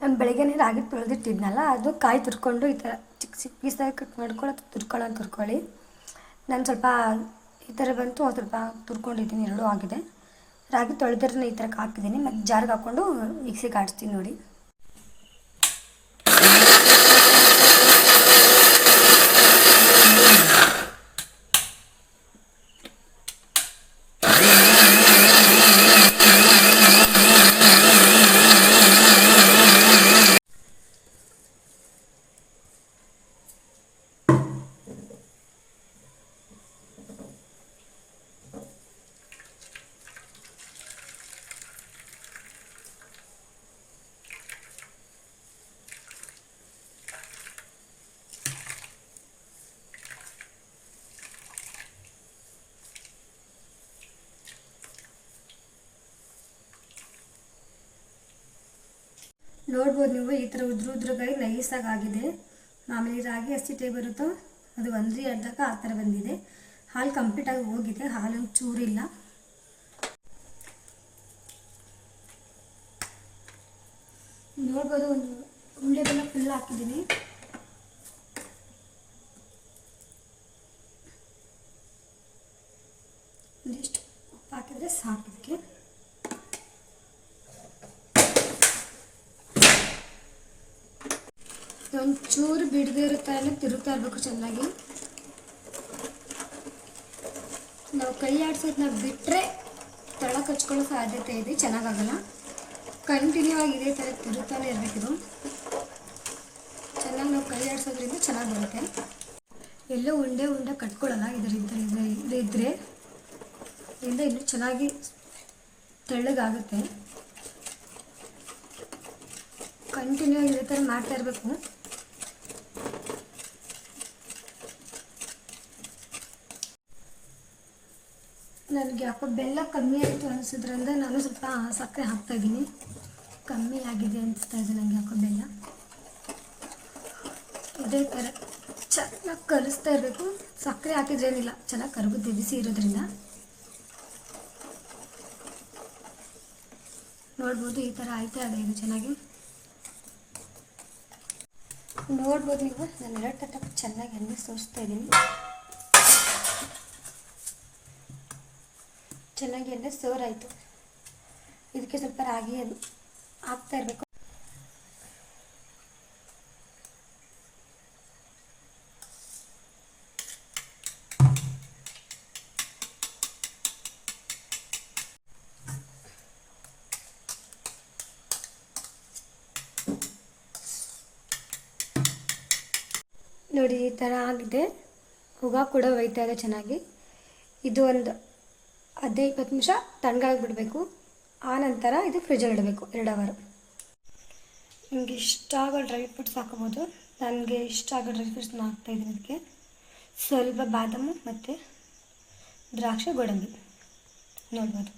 ನಾನು ಬೆಳಗ್ಗೆನೇ ರಾಗಿ ತೊಳೆದಿಟ್ಟಿದ್ನಲ್ಲ, ಅದು ಕಾಯಿ ತುರ್ಕೊಂಡು ಈ ಥರ ಚಿಕ್ಕ ಚಿಕ್ಕ ಪೀಸಾಗಿ ಕಟ್ ಮಾಡ್ಕೊಂಡು ಅದು ತುರ್ಕೊಳ್ಳಿ. ನಾನು ಸ್ವಲ್ಪ ಈ ಥರ ಬಂತು, ಒಂದು ಸ್ವಲ್ಪ ತುರ್ಕೊಂಡಿದ್ದೀನಿ, ಎರಡೂ ಆಗಿದೆ. ರಾಗಿ ತೊಳೆದಿರನ್ನ ಈ ಥರಕ್ಕೆ ಹಾಕಿದ್ದೀನಿ, ಮತ್ತು ಜಾರ್ಗೆ ಹಾಕ್ಕೊಂಡು ಮಿಕ್ಸಿಗೆ ಆಡಿಸ್ತೀನಿ ನೋಡಿ. ನೋಡ್ಬೋದು ನೀವು, ಈ ಥರ ಉದ್ರುದ್ರಗಾಗಿ ನೈಸಾಗಿ ಆಗಿದೆ. ಮಾಮೂಲಿ ರಾಗಿ ಹಸಿಟ್ಟೆ ಬರುತ್ತೋ ಅದು ಒಂದ್ರಿ ಅರ್ಧಕ್ಕೆ ಆ ಥರ ಬಂದಿದೆ. ಹಾಲು ಕಂಪ್ಲೀಟಾಗಿ ಹೋಗಿದೆ, ಹಾಲು ಚೂರಿಲ್ಲ. ನೋಡ್ಬೋದು, ಒಂದು ಉಂಡೆ ಬೆಲ್ಲ ಫುಲ್ ಹಾಕಿದ್ದೀನಿ. ಒಂದಿಷ್ಟು ಉಪ್ಪು ಹಾಕಿದರೆ ಸಾಕು. ಇದಕ್ಕೆ ಒಂಚೂರು ಬಿಡದೇ ಇರುತ್ತೆ, ತಿರುಗ್ತಾ ಇರಬೇಕು ಚೆನ್ನಾಗಿ. ನಾವು ಕೈ ಆಡ್ಸೋದನ್ನ ಬಿಟ್ಟರೆ ತಳ ಕಚ್ಕೊಳ್ಳೋ ಸಾಧ್ಯತೆ ಇದೆ, ಚೆನ್ನಾಗಾಗಲ್ಲ. ಕಂಟಿನ್ಯೂ ಆಗಿ ಇದೇ ಥರ ತಿರುಗ್ತಾನೆ ಇರಬೇಕಿದು. ಚೆನ್ನಾಗಿ ನಾವು ಕೈ ಆಡಿಸೋದ್ರಿಂದ ಚೆನ್ನಾಗಿ ಬರುತ್ತೆ. ಎಲ್ಲೋ ಉಂಡೆ ಕಟ್ಕೊಳ್ಳಲ್ಲ ಇದರಿಂದ ಇದ್ದರೆ ಇನ್ನೂ ಚೆನ್ನಾಗಿ ತೆಳ್ಳಗಾಗುತ್ತೆ. ಕಂಟಿನ್ಯೂ ಆಗಿ ಇದೇ ಥರ ಮಾಡ್ತಾ ಇರಬೇಕು. ನನಗೆ ಯಾಕೋ ಬೆಲ್ಲ ಕಮ್ಮಿ ಆಯಿತು ಅನಿಸೋದ್ರಿಂದ ನಾನು ಸ್ವಲ್ಪ ಸಕ್ಕರೆ ಹಾಕ್ತಾಯಿದ್ದೀನಿ. ಕಮ್ಮಿ ಆಗಿದೆ ಅನಿಸ್ತಾ ಇದೆ ನನಗೆ ಯಾಕೋ ಬೆಲ್ಲ. ಇದೇ ಥರ ಚೆನ್ನಾಗಿ ಕಲಿಸ್ತಾ ಇರಬೇಕು. ಸಕ್ಕರೆ ಹಾಕಿದ್ರೇನಿಲ್ಲ, ಚೆನ್ನಾಗಿ ಕರಗುತ್ತೆ ಬಿಸಿ ಇರೋದ್ರಿಂದ. ನೋಡ್ಬೋದು ಈ ಥರ ಆಯ್ತಾ ಇದೆ ಇದು ಚೆನ್ನಾಗಿ. ನೋಡ್ಬೋದು ನೀವು, ನಾನು ಎರಡು ತಟ್ಟಕ್ಕೆ ಚೆನ್ನಾಗಿ ಎಣ್ಣೆ ಸೋಸ್ತಾ ಇದ್ದೀನಿ. ಚೆನ್ನಾಗಿ ಎಣ್ಣೆ ಸೋರಾಯಿತು. ಇದಕ್ಕೆ ಸ್ವಲ್ಪ ರಾಗಿ ಹಾಕ್ತಾ ಇರಬೇಕು. ನೋಡಿ ಈ ಥರ ಆಗಿದೆ. ಹುಗ ಕೂಡ ಒಯ್ತಾ ಇದೆ ಚೆನ್ನಾಗಿ. ಇದು ಒಂದು 15-20 ನಿಮಿಷ ತಣ್ಣಗಾಗಿ ಬಿಡಬೇಕು. ಆ ನಂತರ ಇದು ಫ್ರಿಜ್ಜಲ್ಲಿ ಇಡಬೇಕು 2 ಅವರ್. ನಿಮಗೆ ಇಷ್ಟ ಆಗೋ ಡ್ರೈ ಫ್ರೂಟ್ಸ್ ಹಾಕೋಬೋದು. ನನಗೆ ಇಷ್ಟ ಆಗೋ ಡ್ರೈ ಫ್ರೂಟ್ಸ್ನ ಹಾಕ್ತಾಯಿದ್ದೀನಿ. ಅದಕ್ಕೆ ಸ್ವಲ್ಪ ಬಾದಾಮಿ ಮತ್ತು ದ್ರಾಕ್ಷಿ ಗೋಡಂಬಿ ನೋಡ್ಬೋದು.